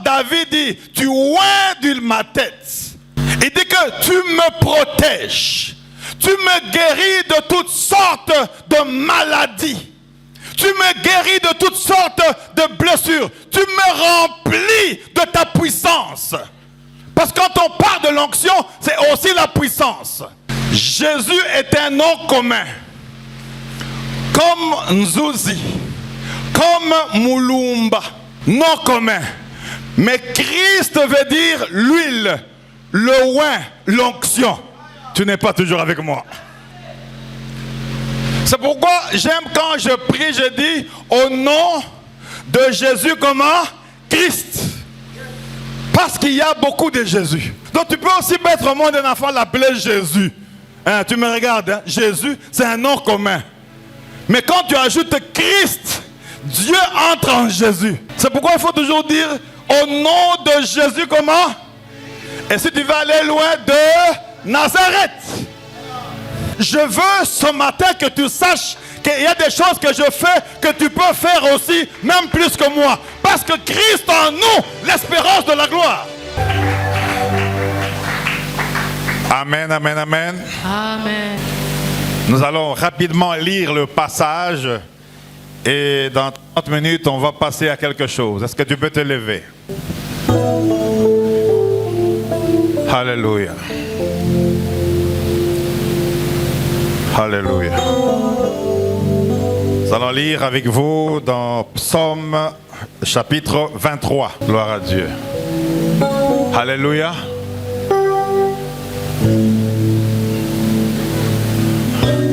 David dit, tu oins d'huile ma tête. Il dit que tu me protèges. Tu me guéris de toutes sortes de maladies. Tu me guéris de toutes sortes de blessures. Tu me remplis de ta puissance. Parce que quand on parle de l'onction, c'est aussi la puissance. Jésus est un nom commun. Comme Nzuzi, comme Mulumba. Nom commun. Mais Christ veut dire l'huile, le oint, l'onction. Tu n'es pas toujours avec moi. C'est pourquoi j'aime quand je prie, je dis au nom de Jésus comment? Christ. Parce qu'il y a beaucoup de Jésus. Donc tu peux aussi mettre au monde un enfant l'appeler Jésus. Hein, tu me regardes, hein? Jésus, c'est un nom commun. Mais quand tu ajoutes Christ, Dieu entre en Jésus. C'est pourquoi il faut toujours dire au nom de Jésus comment? Et si tu veux aller loin de Nazareth. Je veux ce matin que tu saches qu'il y a des choses que je fais que tu peux faire aussi, même plus que moi. Parce que Christ en nous, l'espérance de la gloire. Amen, amen, amen. Amen. Nous allons rapidement lire le passage et dans 30 minutes, on va passer à quelque chose. Est-ce que tu peux te lever? Alléluia. Alléluia. Nous allons lire avec vous dans Psaume chapitre 23. Gloire à Dieu. Alléluia.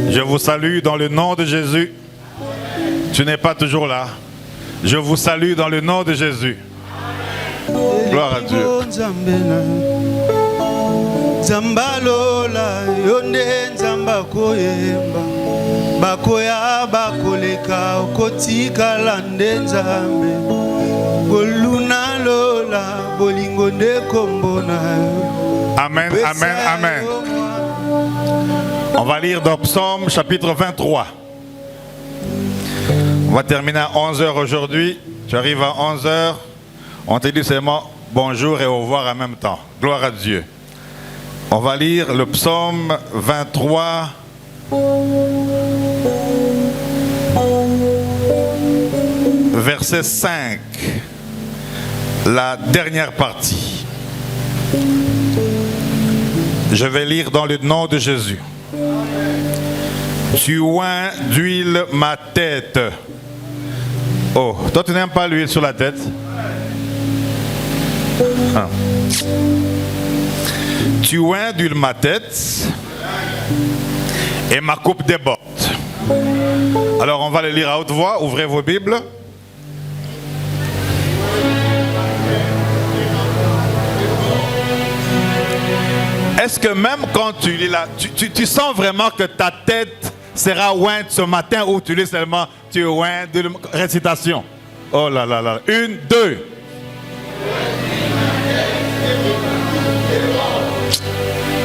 Je vous salue dans le nom de Jésus. Tu n'es pas toujours là. Je vous salue dans le nom de Jésus. Gloire à Dieu. Zambalola yonde nzamba koyemba bakoya bakoleka okotika lande nzambe boluna lola bolingo nde kombona. Amen, amen, amen. On va lire dans Psaume chapitre 23. On va terminer à 11h aujourd'hui. Tu arrives à 11h. On te dit seulement bonjour et au revoir en même temps. Gloire à Dieu. On va lire le psaume 23. Verset 5. La dernière partie. Je vais lire dans le nom de Jésus. Tu oins d'huile ma tête. Oh, toi tu n'aimes pas l'huile sur la tête? Ah. Tu oins d'huile ma tête et ma coupe déborde. Alors on va le lire à haute voix. Ouvrez vos Bibles. Est-ce que même quand tu lis là, tu sens vraiment que ta tête sera ointe ce matin ou tu lis seulement tu oins de récitation? Oh là là là. 1, 2.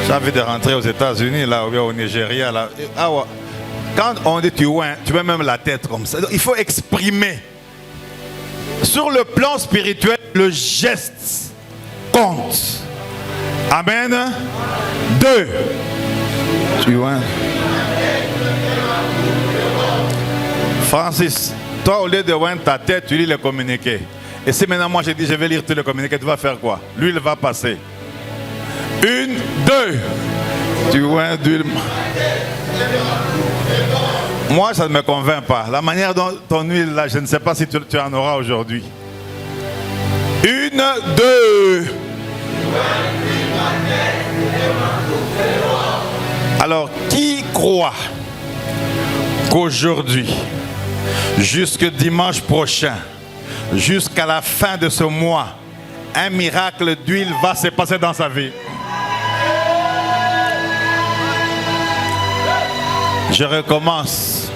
J'ai envie de rentrer aux États-Unis là ou bien au Nigeria là. Ah ouais. Quand on dit tu oins, tu mets même la tête comme ça. Il faut exprimer. Sur le plan spirituel, le geste compte. Amen. 2. Tu oins. Francis, toi au lieu de oindre ta tête, tu lis le communiqué. Et si maintenant moi je dis je vais lire tout le communiqué, tu vas faire quoi? L'huile va passer. 1, 2. Tu oins d'huile. Moi ça ne me convainc pas. La manière dont ton huile là, je ne sais pas si tu en auras aujourd'hui. 1, 2. Alors, qui croit qu'aujourd'hui, jusque dimanche prochain, jusqu'à la fin de ce mois, un miracle d'huile va se passer dans sa vie? Je recommence.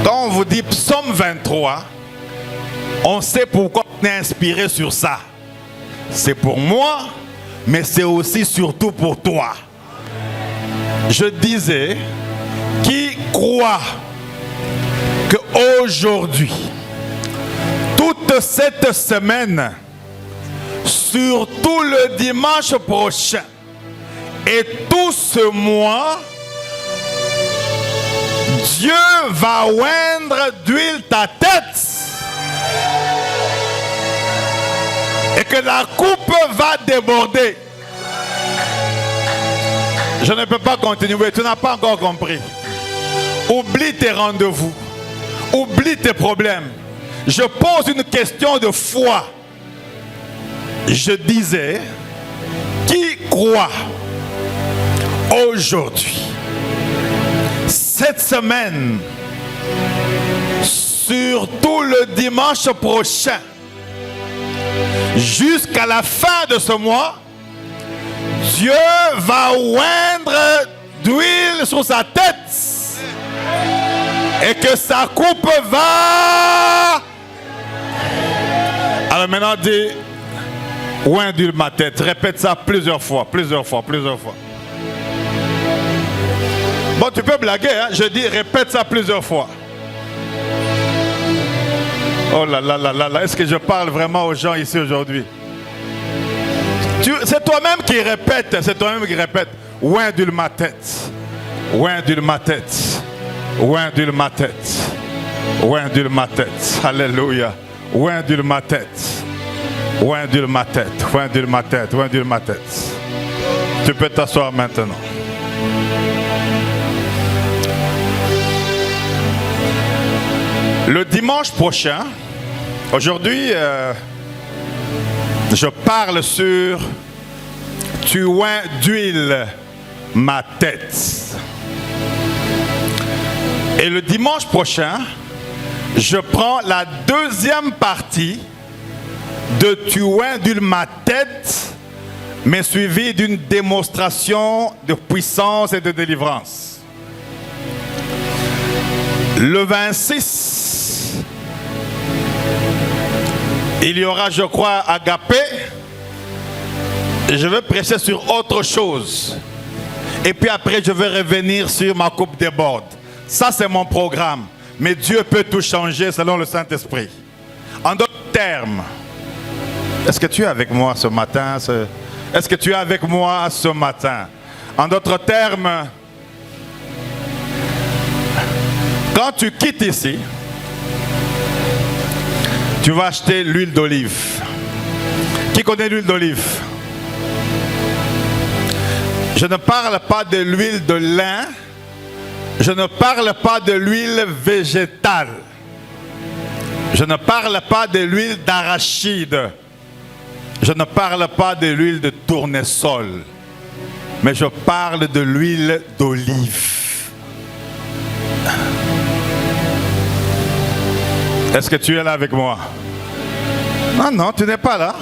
Quand on vous dit Psaume 23, on sait pourquoi on est inspiré sur ça. C'est pour moi, mais c'est aussi surtout pour toi. Je disais, qui croit qu'aujourd'hui, toute toute cette semaine, surtout le dimanche prochain et tout ce mois, Dieu va oindre d'huile ta tête et que la coupe va déborder. Je ne peux pas continuer, tu n'as pas encore compris. Oublie tes rendez-vous, oublie tes problèmes. Je pose une question de foi. Je disais, qui croit aujourd'hui, cette semaine, surtout le dimanche prochain, jusqu'à la fin de ce mois, Dieu va oindre d'huile sur sa tête et que sa coupe va... Alors maintenant dis, oindre ma tête. Répète ça plusieurs fois. Bon, tu peux blaguer, hein? Je dis, répète ça plusieurs fois. Oh là là là là là, est-ce que je parle vraiment aux gens ici aujourd'hui? C'est toi-même qui répète, Oindre ma tête. Oindre ma tête. Oindre ma tête. Oindre ma tête. Alléluia. Oindre ma tête. Oindre ma tête. Oindre ma tête. Oindre ma tête. Tu peux t'asseoir maintenant. Le dimanche prochain, aujourd'hui, je parle sur tu oins d'huile ma tête. Et le dimanche prochain, je prends la deuxième partie de tu oins d'huile ma tête, mais suivie d'une démonstration de puissance et de délivrance. Le 26, il y aura, je crois, Agapé. Je vais prêcher sur autre chose. Et puis après, je vais revenir sur ma coupe déborde. Ça, c'est mon programme. Mais Dieu peut tout changer selon le Saint-Esprit. En d'autres termes, est-ce que tu es avec moi ce matin? Est-ce que tu es avec moi ce matin? En d'autres termes, quand tu quittes ici, tu vas acheter l'huile d'olive. Qui connaît l'huile d'olive? Je ne parle pas de l'huile de lin. Je ne parle pas de l'huile végétale. Je ne parle pas de l'huile d'arachide. Je ne parle pas de l'huile de tournesol. Mais je parle de l'huile d'olive. Est-ce que tu es là avec moi? Ah non, tu n'es pas là.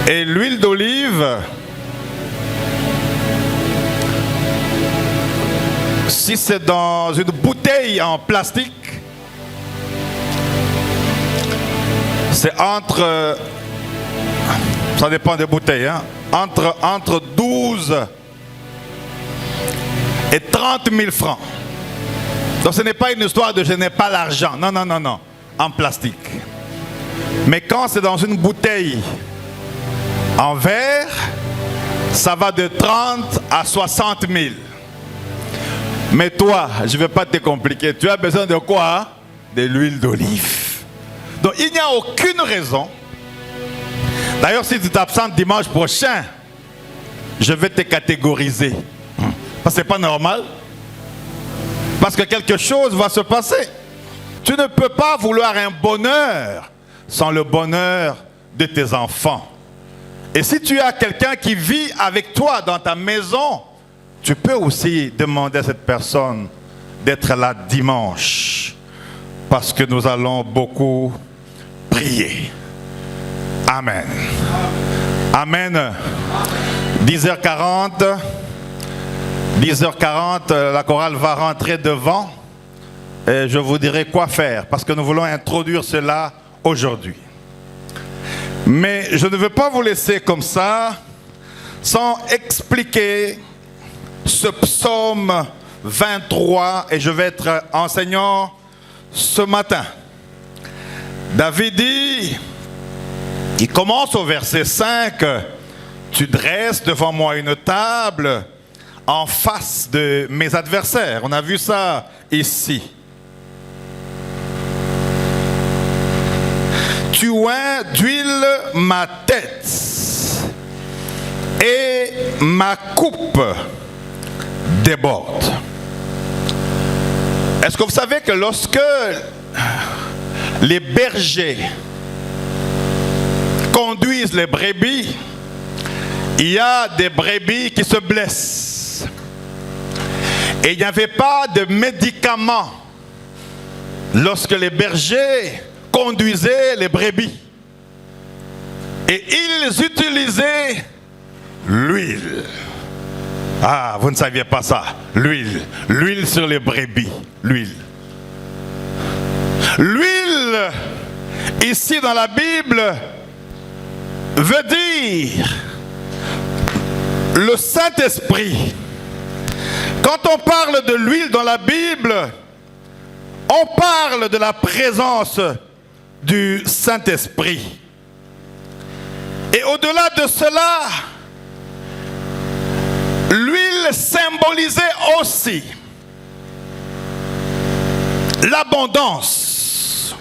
Et l'huile d'olive, si c'est dans une bouteille en plastique, c'est entre, ça dépend des bouteilles, hein, entre 12 et 30 000 francs. Donc ce n'est pas une histoire de je n'ai pas l'argent. Non, non, non, non. En plastique. Mais quand c'est dans une bouteille en verre, ça va de 30 à 60 000. Mais toi, je ne vais pas te compliquer. Tu as besoin de quoi? De l'huile d'olive. Donc il n'y a aucune raison. D'ailleurs, si tu t'absentes dimanche prochain, je vais te catégoriser. Parce que ce n'est pas normal. Parce que quelque chose va se passer. Tu ne peux pas vouloir un bonheur sans le bonheur de tes enfants. Et si tu as quelqu'un qui vit avec toi dans ta maison, tu peux aussi demander à cette personne d'être là dimanche. Parce que nous allons beaucoup prier. Amen. Amen. 10h40. 10h40, la chorale va rentrer devant. Et je vous dirai quoi faire. Parce que nous voulons introduire cela aujourd'hui. Mais je ne veux pas vous laisser comme ça sans expliquer ce psaume 23 et je vais être enseignant ce matin. David dit, il commence au verset 5, tu dresses devant moi une table en face de mes adversaires. On a vu ça ici. Tu oins d'huile ma tête et ma coupe déborde. Est-ce que vous savez que lorsque les bergers conduisent les brebis, il y a des brebis qui se blessent. Et il n'y avait pas de médicaments lorsque les bergers conduisaient les brebis. Et ils utilisaient l'huile. Ah, vous ne saviez pas ça. L'huile. L'huile sur les brebis. L'huile. L'huile, ici dans la Bible, veut dire le Saint-Esprit. Quand on parle de l'huile dans la Bible, on parle de la présence du Saint-Esprit. Et au-delà de cela, l'huile symbolisait aussi l'abondance,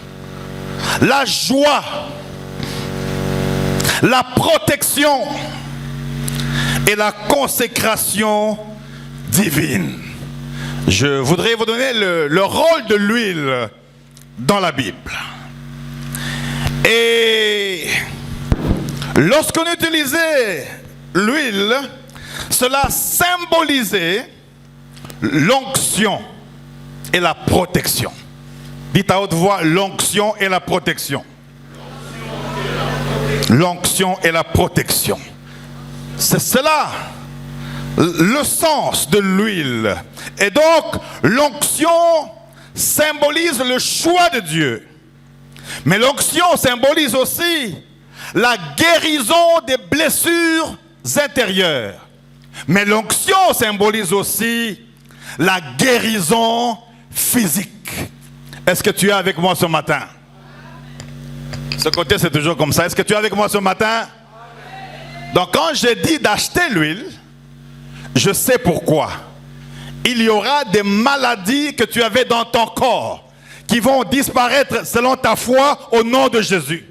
la joie, la protection et la consécration divine. Je voudrais vous donner le rôle de l'huile dans la Bible. Et lorsqu'on utilisait l'huile, cela symbolisait l'onction et la protection. Dites à haute voix, l'onction et la protection. L'onction et la protection. C'est cela le sens de l'huile. Et donc, l'onction symbolise le choix de Dieu. Mais l'onction symbolise aussi la guérison des blessures intérieures. Mais l'onction symbolise aussi la guérison physique. Est-ce que tu es avec moi ce matin? Ce côté, c'est toujours comme ça. Est-ce que tu es avec moi ce matin? Donc, quand j'ai dit d'acheter l'huile, je sais pourquoi. Il y aura des maladies que tu avais dans ton corps qui vont disparaître selon ta foi au nom de Jésus.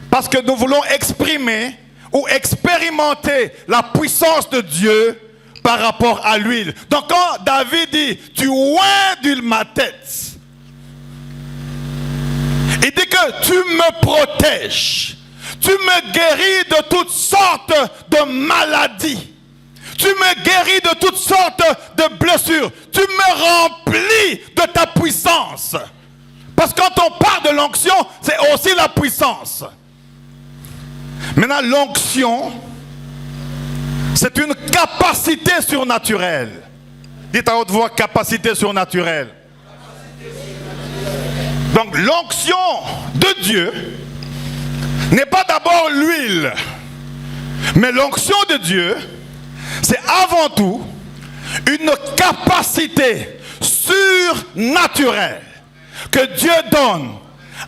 Parce que nous voulons exprimer ou expérimenter la puissance de Dieu par rapport à l'huile. Donc quand David dit, tu oins d'huile ma tête, il dit que tu me protèges, tu me guéris de toutes sortes de maladies, tu me guéris de toutes sortes de blessures, tu me remplis de ta puissance. Parce que quand on parle de l'onction, c'est aussi la puissance. Maintenant, l'onction, c'est une capacité surnaturelle. Dites à haute voix, capacité surnaturelle. Donc, l'onction de Dieu n'est pas d'abord l'huile, mais l'onction de Dieu, c'est avant tout une capacité surnaturelle que Dieu donne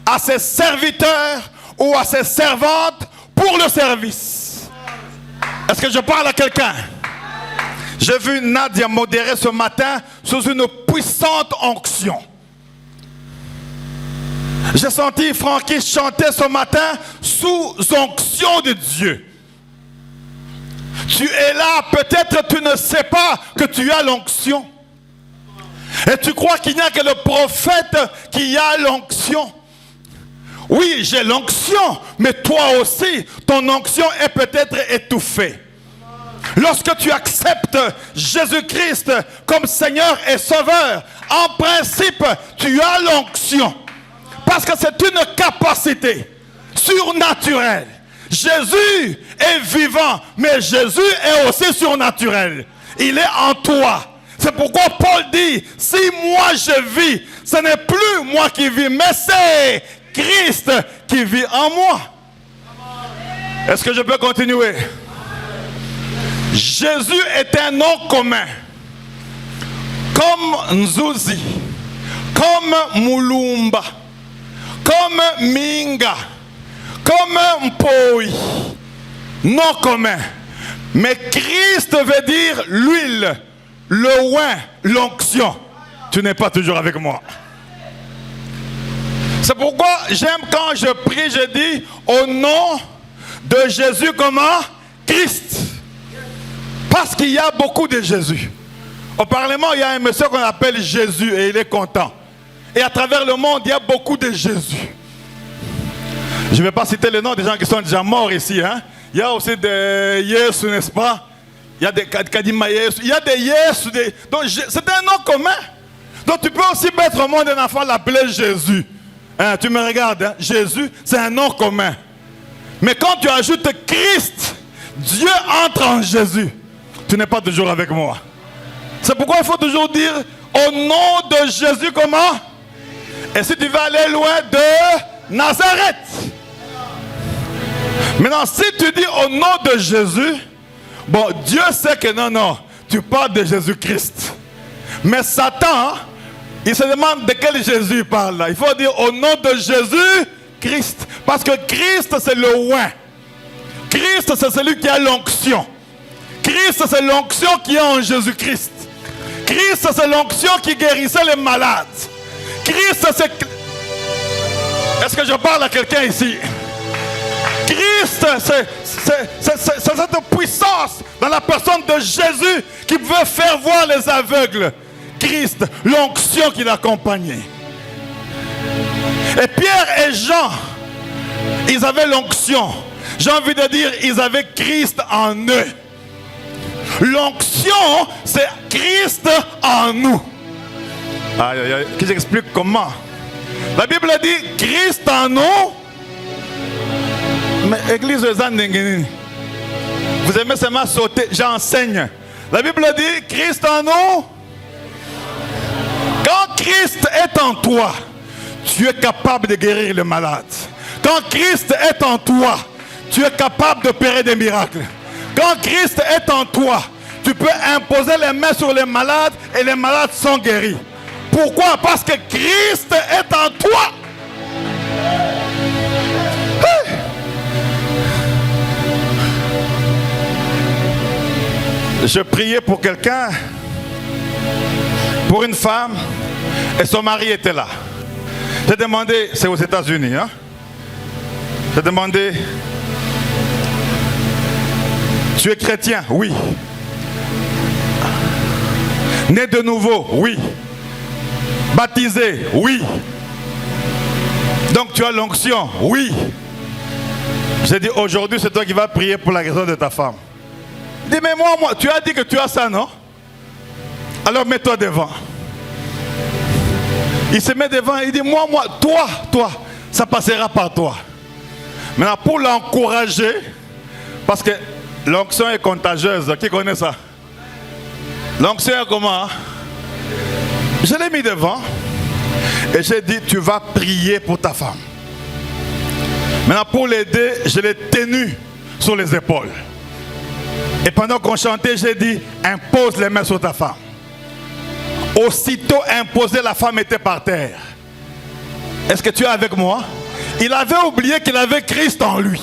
à ses serviteurs ou à ses servantes pour le service. Est-ce que je parle à quelqu'un? J'ai vu Nadia modérer ce matin sous une puissante onction. J'ai senti Francky chanter ce matin sous onction de Dieu. Tu es là, peut-être tu ne sais pas que tu as l'onction. Et tu crois qu'il n'y a que le prophète qui a l'onction. Oui, j'ai l'onction, mais toi aussi, ton onction est peut-être étouffée. Lorsque tu acceptes Jésus-Christ comme Seigneur et Sauveur, en principe, tu as l'onction. Parce que c'est une capacité surnaturelle. Jésus est vivant, mais Jésus est aussi surnaturel. Il est en toi. C'est pourquoi Paul dit, si moi je vis, ce n'est plus moi qui vis, mais c'est Christ qui vit en moi. Est-ce que je peux continuer? Jésus est un nom commun. Comme Nzuzi, comme Mulumba, comme minga, comme mpoi, non commun. Mais Christ veut dire l'huile, le oin, l'onction. Tu n'es pas toujours avec moi. C'est pourquoi j'aime quand je prie, je dis au nom de Jésus comment? Christ. Parce qu'il y a beaucoup de Jésus. Au Parlement, il y a un monsieur qu'on appelle Jésus et il est content. Et à travers le monde, il y a beaucoup de Jésus. Je ne vais pas citer les noms des gens qui sont déjà morts ici. Hein? Il y a aussi des Yesu, n'est-ce pas? Il y a des Kadima Yesu. Il y a des Yesu. Donc c'est un nom commun. Donc tu peux aussi mettre au monde un enfant l'appeler Jésus. Hein, tu me regardes, hein? Jésus, c'est un nom commun. Mais quand tu ajoutes Christ, Dieu entre en Jésus. Tu n'es pas toujours avec moi. C'est pourquoi il faut toujours dire au nom de Jésus comment? Et si tu veux aller loin de Nazareth. Maintenant, si tu dis au nom de Jésus, bon, Dieu sait que non, tu parles de Jésus-Christ. Mais Satan, il se demande de quel Jésus il parle là. Il faut dire au nom de Jésus-Christ. Parce que Christ, c'est le oint. Christ, c'est celui qui a l'onction. Christ, c'est l'onction qui est en Jésus-Christ. Christ, c'est l'onction qui guérissait les malades. Christ, c'est... Est-ce que je parle à quelqu'un ici? Christ, c'est cette puissance dans la personne de Jésus qui veut faire voir les aveugles. Christ, l'onction qui l'accompagnait. Et Pierre et Jean, ils avaient l'onction. J'ai envie de dire, ils avaient Christ en eux. L'onction, c'est Christ en nous. Aïe, aïe, aïe. Que j'explique comment. La Bible dit Christ en nous. Mais église de Zandengeni, vous aimez seulement sauter, j'enseigne. La Bible dit Christ en nous. Quand Christ est en toi, tu es capable de guérir les malades. Quand Christ est en toi, tu es capable d'opérer des miracles. Quand Christ est en toi, tu peux imposer les mains sur les malades et les malades sont guéris. Pourquoi? Parce que Christ est en toi. Je priais pour quelqu'un, pour une femme, et son mari était là. J'ai demandé, c'est aux États-Unis, hein? J'ai demandé, tu es chrétien? Oui. Né de nouveau? Oui. Baptisé? Oui. Donc tu as l'onction? Oui. J'ai dit, aujourd'hui c'est toi qui vas prier pour la guérison de ta femme. Il dit, mais moi, tu as dit que tu as ça, non? Alors mets-toi devant. Il se met devant, il dit, moi, toi, ça passera par toi. Maintenant, pour l'encourager, parce que l'onction est contagieuse, qui connaît ça? L'onction est comment? Je l'ai mis devant et j'ai dit, tu vas prier pour ta femme. Maintenant, pour l'aider, je l'ai tenu sur les épaules. Et pendant qu'on chantait, j'ai dit, impose les mains sur ta femme. Aussitôt imposé, la femme était par terre. Est-ce que tu es avec moi? Il avait oublié qu'il avait Christ en lui.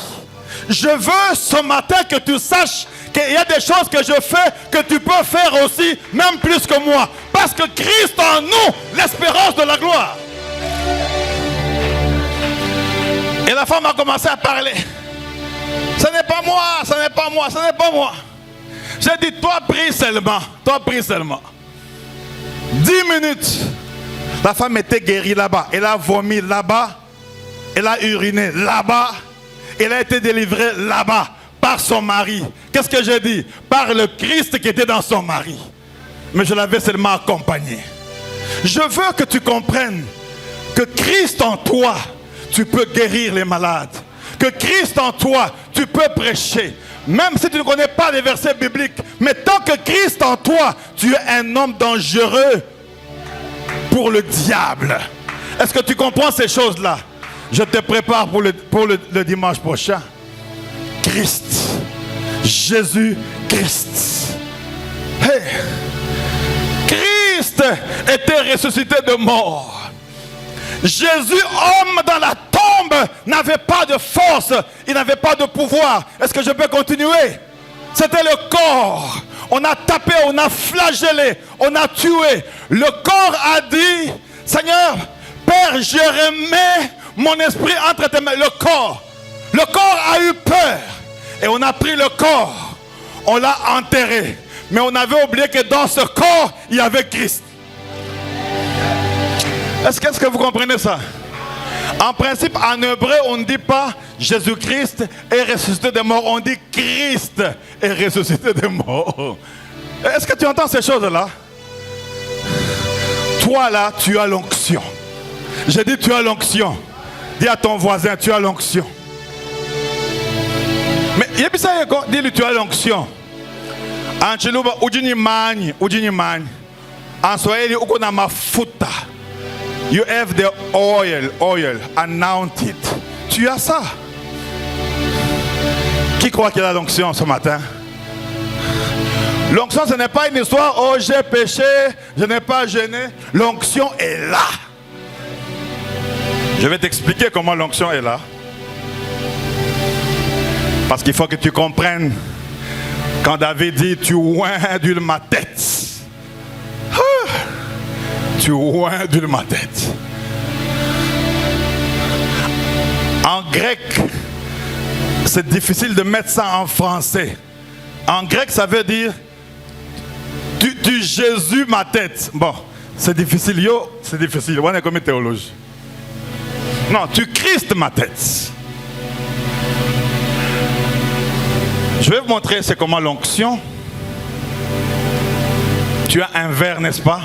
Je veux ce matin que tu saches qu'il y a des choses que je fais que tu peux faire aussi, même plus que moi. Parce que Christ en nous, l'espérance de la gloire. Et la femme a commencé à parler. Ce n'est pas moi, ce n'est pas moi, ce n'est pas moi. J'ai dit, toi prie seulement, toi prie seulement. 10 minutes, la femme était guérie là-bas. Elle a vomi là-bas, elle a uriné là-bas, elle a été délivrée là-bas par son mari. Qu'est-ce que j'ai dit? Par le Christ qui était dans son mari. Mais je l'avais seulement accompagné. Je veux que tu comprennes que Christ en toi, tu peux guérir les malades. Que Christ en toi, tu peux prêcher. Même si tu ne connais pas les versets bibliques. Mais tant que Christ en toi, tu es un homme dangereux pour le diable. Est-ce que tu comprends ces choses-là? Je te prépare pour le dimanche prochain. Christ. Jésus-Christ. Hey. Christ était ressuscité de mort. Jésus, homme dans la tombe, n'avait pas de force, il n'avait pas de pouvoir. Est-ce que je peux continuer? C'était le corps. On a tapé, on a flagellé, on a tué. Le corps a dit, Seigneur, Père, je remets mon esprit entre tes mains. Le corps a eu peur. Et on a pris le corps, on l'a enterré. Mais on avait oublié que dans ce corps, il y avait Christ. Est-ce que vous comprenez ça? En principe, en hébreu, on ne dit pas Jésus-Christ est ressuscité des morts. On dit Christ est ressuscité des morts. Est-ce que tu entends ces choses-là? Toi là, tu as l'onction. J'ai dit tu as l'onction. Dis à ton voisin, tu as l'onction. Mais dis-lui tu as l'onction. En Chiluba, ujini mani. En Swahili, ukona mafuta. You have the oil, anointed. Tu as ça. Qui croit qu'il a l'onction ce matin? L'onction, ce n'est pas une histoire, oh j'ai péché, je n'ai pas gêné. L'onction est là. Je vais t'expliquer comment l'onction est là. Parce qu'il faut que tu comprennes. Quand David dit, tu oindules ma tête. Tu oindules ma tête. En grec, c'est difficile de mettre ça en français. En grec, ça veut dire tu Jésus ma tête. Bon, c'est difficile. C'est difficile. On est comme une théologie. Non, tu Christ ma tête. Je vais vous montrer c'est comment l'onction. Tu as un verre, n'est-ce pas?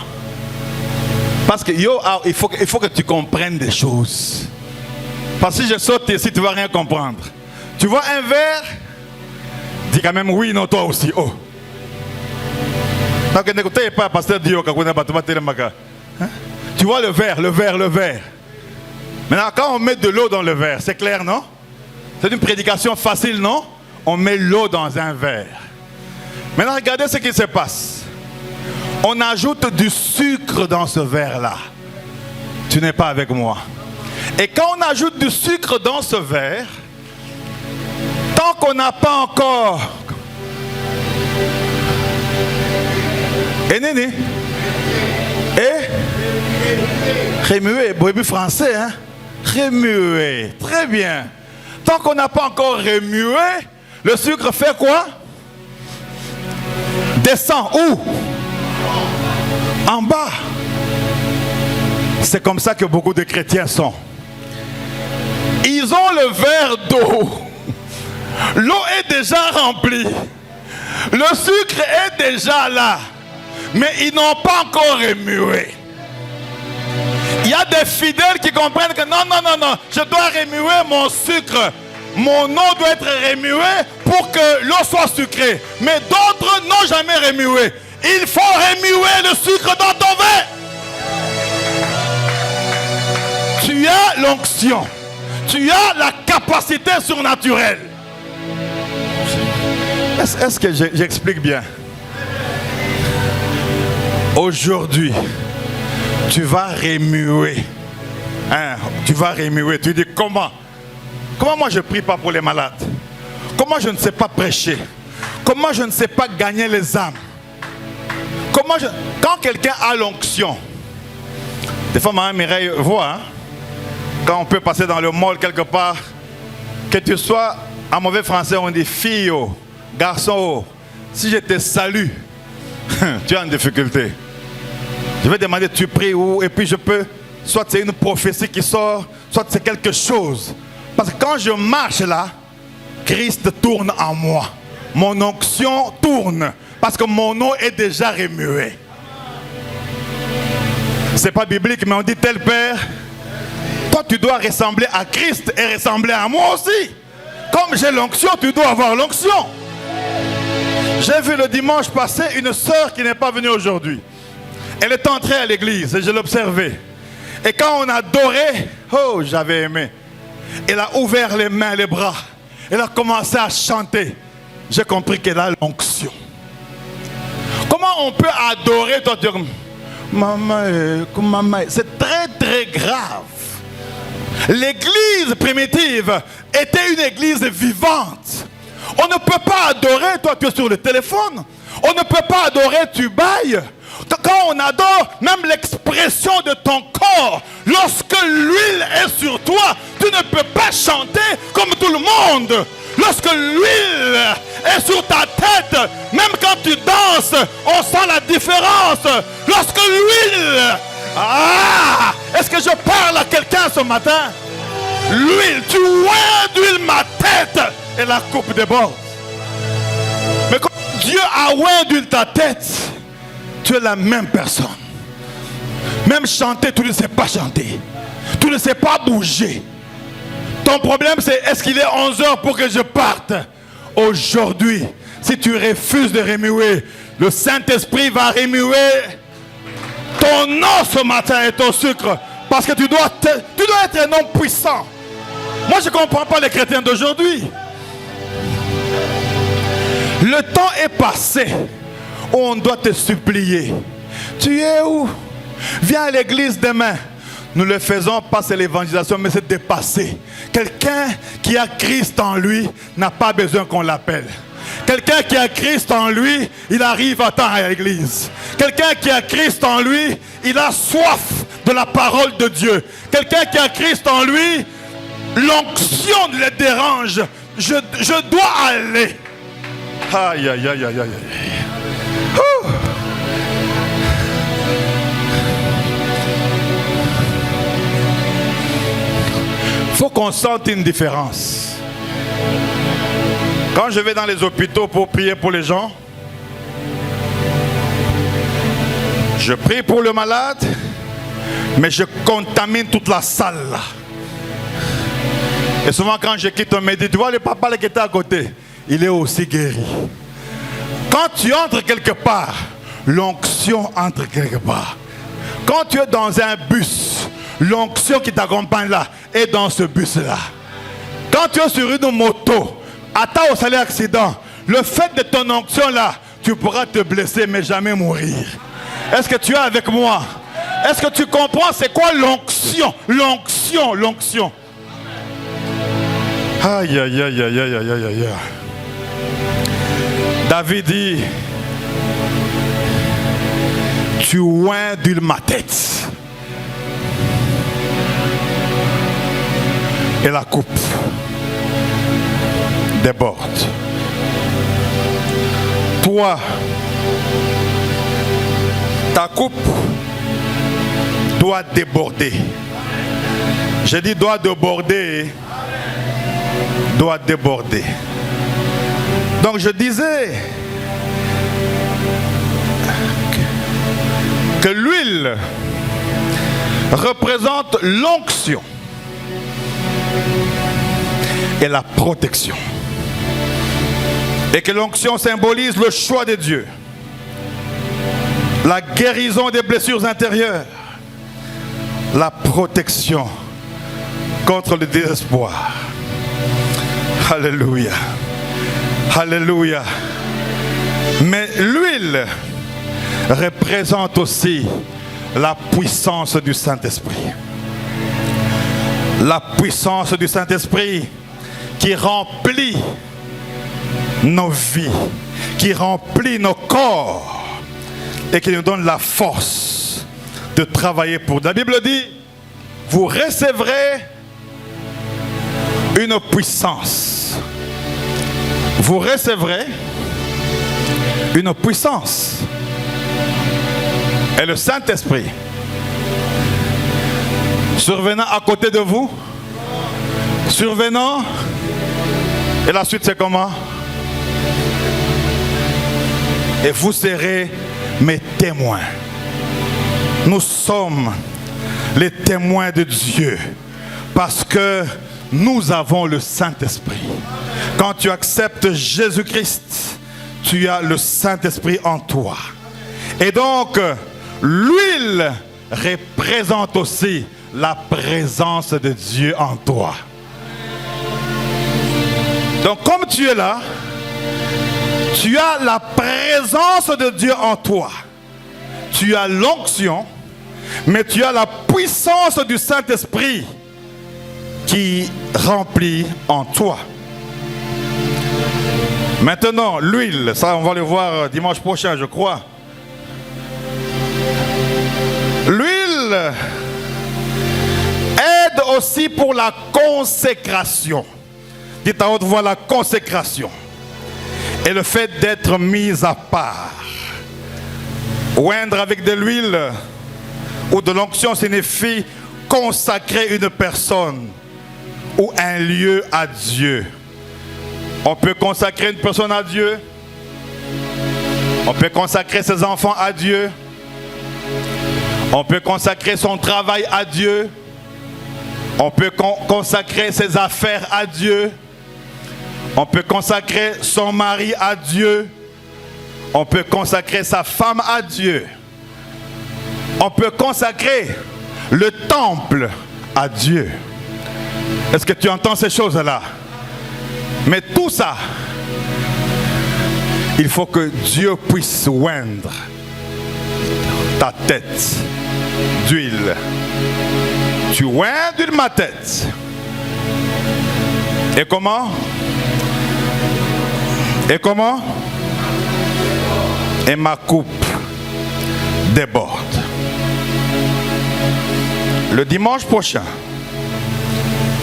Parce que il faut que tu comprennes des choses. Parce que si je saute ici, tu ne vas rien comprendre. Tu vois un verre? Dis quand même oui, non, toi aussi. Oh. Tu vois le verre. Maintenant, quand on met de l'eau dans le verre, c'est clair, non? C'est une prédication facile, non? On met l'eau dans un verre. Maintenant, regardez ce qui se passe. On ajoute du sucre dans ce verre-là. Tu n'es pas avec moi. Et quand on ajoute du sucre dans ce verre, tant qu'on n'a pas encore... Et néné. Et remuer, bébé français, hein? Remuer, très bien. Tant qu'on n'a pas encore remué, le sucre fait quoi? Descend où? En bas. C'est comme ça que beaucoup de chrétiens sont. Ils ont le verre d'eau. L'eau est déjà remplie. Le sucre est déjà là. Mais ils n'ont pas encore remué. Il y a des fidèles qui comprennent que non, je dois remuer mon sucre. Mon eau doit être remuée pour que l'eau soit sucrée. Mais d'autres n'ont jamais remué. Il faut remuer le sucre dans ton verre. Tu as l'onction. Tu as la capacité surnaturelle. Est-ce que j'explique bien? Aujourd'hui, tu vas remuer. Hein? Tu vas remuer. Tu dis comment? Comment moi je ne prie pas pour les malades? Comment je ne sais pas prêcher? Comment je ne sais pas gagner les âmes? Quand quelqu'un a l'onction, des fois Mme Mireille voit, hein? Quand on peut passer dans le mall quelque part, que tu sois, en mauvais français on dit fille, garçon, si je te salue, tu es en difficulté. Je vais demander, tu pries où? Et puis je peux, soit c'est une prophétie qui sort, soit c'est quelque chose. Parce que quand je marche là, Christ tourne en moi. Mon onction tourne. Parce que mon eau est déjà remuée. C'est pas biblique, mais on dit tel Père, toi tu dois ressembler à Christ et ressembler à moi aussi. Comme j'ai l'onction, tu dois avoir l'onction. J'ai vu le dimanche passé une sœur qui n'est pas venue aujourd'hui. Elle est entrée à l'église et je l'observais. Et quand on a adoré, oh j'avais aimé. Elle a ouvert les mains, les bras. Elle a commencé à chanter. J'ai compris qu'elle a l'onction. Comment on peut adorer toi? Maman, c'est très très grave. L'église primitive était une église vivante. On ne peut pas adorer, toi tu es sur le téléphone. On ne peut pas adorer, tu bailles. Quand on adore, même l'expression de ton corps, lorsque l'huile est sur toi, tu ne peux pas chanter comme tout le monde. Lorsque l'huile est sur ta tête, même quand tu danses, on sent la différence. Lorsque l'huile... Ah! Est-ce que je parle à quelqu'un ce matin? L'huile, tu oins d'huile ma tête et la coupe déborde. Mais quand Dieu a oint d'huile ta tête, tu es la même personne. Même chanter, tu ne sais pas chanter. Tu ne sais pas bouger. Ton problème c'est, est-ce qu'il est 11h pour que je parte? Aujourd'hui, si tu refuses de remuer, le Saint-Esprit va remuer ton nom ce matin et ton sucre. Parce que tu dois être un homme puissant. Moi je ne comprends pas les chrétiens d'aujourd'hui. Le temps est passé où on doit te supplier. Tu es où? Viens à l'église demain. Nous le faisons pas, c'est l'évangélisation, mais c'est dépassé. Quelqu'un qui a Christ en lui n'a pas besoin qu'on l'appelle. Quelqu'un qui a Christ en lui, il arrive à temps à l'église. Quelqu'un qui a Christ en lui, il a soif de la parole de Dieu. Quelqu'un qui a Christ en lui, l'onction le dérange. Je dois aller. Aïe, aïe, aïe, aïe, aïe. Ouh. Faut qu'on sente une différence. Quand je vais dans les hôpitaux pour prier pour les gens, je prie pour le malade, mais je contamine toute la salle là. Et souvent quand je quitte, on me dit, tu vois le papa qui était à côté, il est aussi guéri. Quand tu entres quelque part, l'onction entre quelque part. Quand tu es dans un bus, l'onction qui t'accompagne là est dans ce bus là. Quand tu es sur une moto, attends au salaire accident, le fait de ton onction là, tu pourras te blesser mais jamais mourir. Est-ce que tu es avec moi? Est-ce que tu comprends c'est quoi l'onction? L'onction. Aïe, aïe, aïe, aïe, aïe, aïe, aïe, aïe. David dit, tu oins d'huile ma tête. Et la coupe déborde. Toi, ta coupe doit déborder. J'ai dit doit déborder. Doit déborder. Donc je disais que l'huile représente l'onction et la protection. Et que l'onction symbolise le choix de Dieu, la guérison des blessures intérieures, la protection contre le désespoir. Alléluia. Alléluia. Mais l'huile représente aussi la puissance du Saint-Esprit. La puissance du Saint-Esprit qui remplit nos vies, qui remplit nos corps et qui nous donne la force de travailler pour. La Bible dit, vous recevrez une puissance. Vous recevrez une puissance. Et le Saint-Esprit survenant à côté de vous, survenant, et la suite c'est comment? Et vous serez mes témoins. Nous sommes les témoins de Dieu parce que nous avons le Saint-Esprit. Quand tu acceptes Jésus-Christ, tu as le Saint-Esprit en toi. Et donc, l'huile représente aussi la présence de Dieu en toi. Donc, comme tu es là, tu as la présence de Dieu en toi. Tu as l'onction, mais tu as la puissance du Saint-Esprit qui remplit en toi. Maintenant, l'huile, ça on va le voir dimanche prochain, je crois. L'huile aide aussi pour la consécration. Dites à haute voix la consécration. Et le fait d'être mis à part. Oindre avec de l'huile ou de l'onction signifie consacrer une personne ou un lieu à Dieu. On peut consacrer une personne à Dieu. On peut consacrer ses enfants à Dieu. On peut consacrer son travail à Dieu. On peut consacrer ses affaires à Dieu. On peut consacrer son mari à Dieu. On peut consacrer sa femme à Dieu. On peut consacrer le temple à Dieu. Est-ce que tu entends ces choses-là? Mais tout ça, il faut que Dieu puisse oindre ta tête d'huile. Tu oins d'huile ma tête. Et comment? Et comment? Et ma coupe déborde. Le dimanche prochain,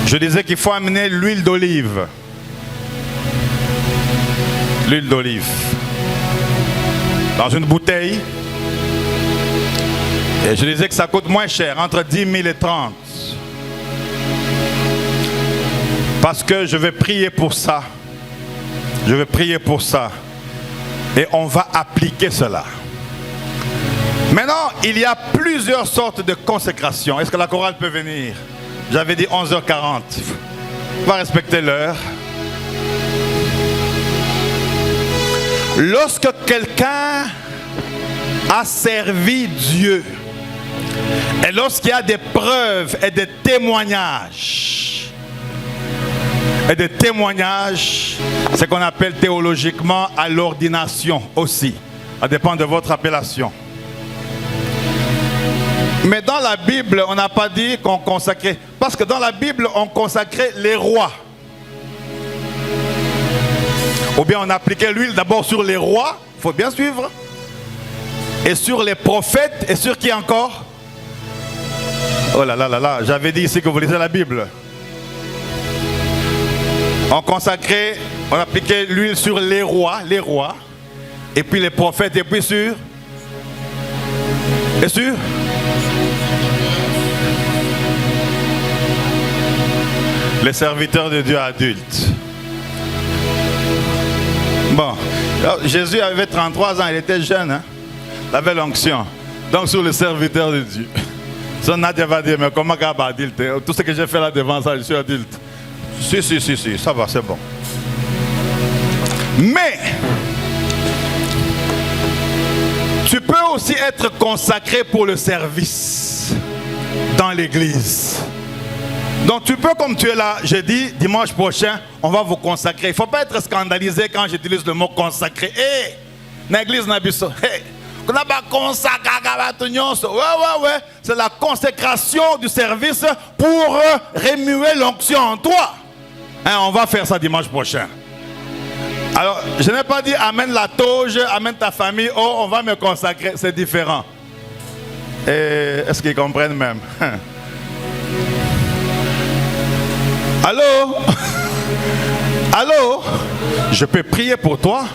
je disais qu'il faut amener l'huile d'olive. L'huile d'olive. Dans une bouteille. Et je disais que ça coûte moins cher, entre 10 000 et 30. Parce que je vais prier pour ça. Je vais prier pour ça. Et on va appliquer cela. Maintenant, il y a plusieurs sortes de consécration. Est-ce que la chorale peut venir? J'avais dit 11h40. On va respecter l'heure. Lorsque quelqu'un a servi Dieu, et lorsqu'il y a des preuves et des témoignages, c'est qu'on appelle théologiquement à l'ordination aussi. Ça dépend de votre appellation. Mais dans la Bible, on n'a pas dit qu'on consacrait. Parce que dans la Bible, on consacrait les rois. Ou bien on appliquait l'huile d'abord sur les rois. Il faut bien suivre. Et sur les prophètes. Et sur qui encore? Oh là là là là. J'avais dit ici que vous lisez la Bible. On consacrait, on appliquait l'huile sur les rois. Et puis les prophètes. Et puis sur... Et sur... les serviteurs de Dieu adultes. Bon, alors, Jésus avait 33 ans, il était jeune, hein? Il avait l'onction. Donc sur le serviteur de Dieu. Son Nadia va dire, mais comment qu'il y a adulte? Tout ce que j'ai fait là devant ça, je suis adulte. Si, ça va, c'est bon. Mais, tu peux aussi être consacré pour le service dans l'église. Donc tu peux, comme tu es là, j'ai dit, dimanche prochain, on va vous consacrer. Il ne faut pas être scandalisé quand j'utilise le mot consacré. Hé, l'église n'a pas ça. Hé, on n'a pas consacré. Ouais. C'est la consécration du service pour remuer l'onction en toi. Hein, on va faire ça dimanche prochain. Alors, je n'ai pas dit amène la toge, amène ta famille. Oh, on va me consacrer. C'est différent. Et est-ce qu'ils comprennent même? Allô? Allô? Je peux prier pour toi.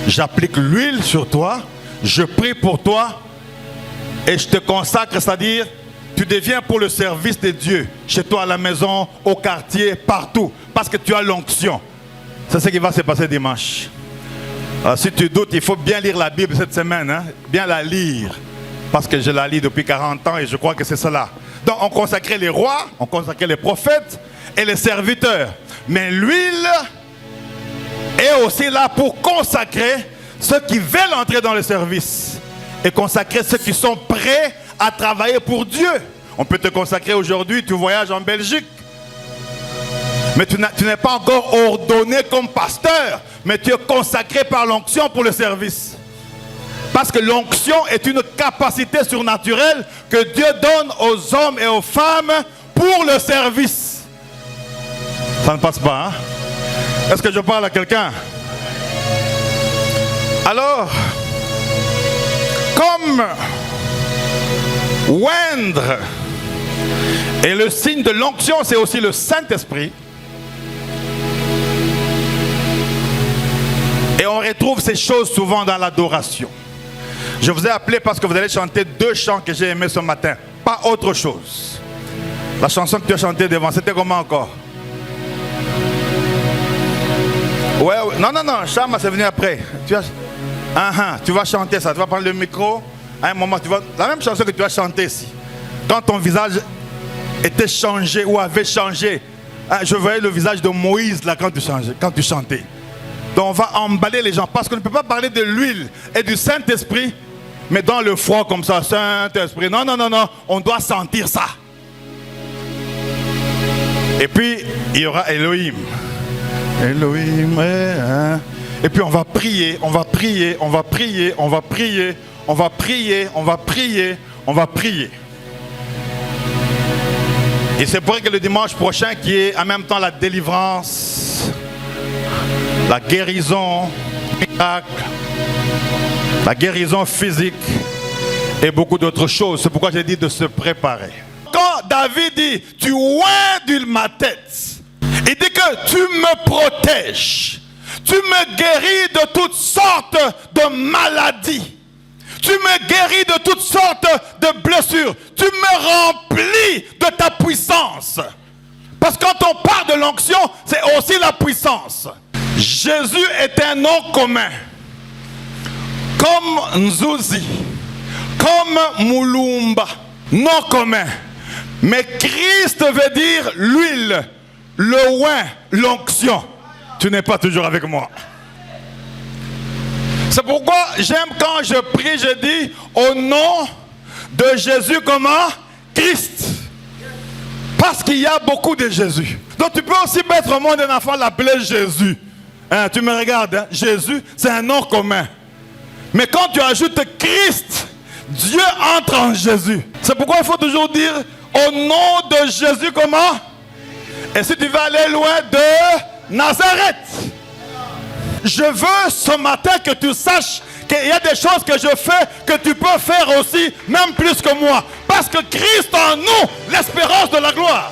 J'applique l'huile sur toi. Je prie pour toi. Et je te consacre, c'est-à-dire, tu deviens pour le service de Dieu. Chez toi, à la maison, au quartier, partout. Parce que tu as l'onction. C'est ce qui va se passer dimanche. Alors, si tu doutes, il faut bien lire la Bible cette semaine. Hein? Bien la lire. Parce que je la lis depuis 40 ans et je crois que c'est cela. Donc, on consacrait les rois, on consacrait les prophètes et les serviteurs. Mais l'huile est aussi là pour consacrer ceux qui veulent entrer dans le service et consacrer ceux qui sont prêts à travailler pour Dieu. On peut te consacrer aujourd'hui, tu voyages en Belgique. Mais tu n'es pas encore ordonné comme pasteur, mais tu es consacré par l'onction pour le service. Parce que l'onction est une capacité surnaturelle que Dieu donne aux hommes et aux femmes pour le service. Ça ne passe pas, hein? Est-ce que je parle à quelqu'un? Alors, comme oindre et le signe de l'onction, c'est aussi le Saint-Esprit. Et on retrouve ces choses souvent dans l'adoration. Je vous ai appelé parce que vous allez chanter 2 chants que j'ai aimés ce matin. Pas autre chose. La chanson que tu as chantée devant, c'était comment encore? Ouais, ouais. Non, Chama, c'est venu après. Tu vas chanter ça, tu vas prendre le micro. À un moment, tu vas... La même chanson que tu as chantée ici. Quand ton visage était changé ou avait changé. Je voyais le visage de Moïse là quand tu chantais. Donc on va emballer les gens. Parce qu'on ne peut pas parler de l'huile et du Saint-Esprit, mais dans le froid comme ça, Saint-Esprit. Non. On doit sentir ça. Et puis, il y aura Elohim. Et puis on va prier. Et c'est pour que le dimanche prochain, qui est en même temps la délivrance, la guérison, la guérison physique et beaucoup d'autres choses. C'est pourquoi j'ai dit de se préparer. Quand David dit, tu oins ma tête, il dit que tu me protèges, tu me guéris de toutes sortes de maladies, tu me guéris de toutes sortes de blessures, tu me remplis de ta puissance. Parce que quand on parle de l'onction, c'est aussi la puissance. Jésus est un nom commun, comme Nzuzi, comme Mulumba, nom commun. Mais Christ veut dire l'huile, le oint, l'onction. Tu n'es pas toujours avec moi. C'est pourquoi j'aime quand je prie, je dis au nom de Jésus comment? Christ. Parce qu'il y a beaucoup de Jésus. Donc tu peux aussi mettre au monde un enfant l'appeler Jésus. Hein, tu me regardes, hein? Jésus, c'est un nom commun. Mais quand tu ajoutes Christ, Dieu entre en Jésus. C'est pourquoi il faut toujours dire au nom de Jésus comment? Et si tu veux aller loin de Nazareth. Je veux ce matin que tu saches qu'il y a des choses que je fais que tu peux faire aussi, même plus que moi. Parce que Christ en nous, l'espérance de la gloire.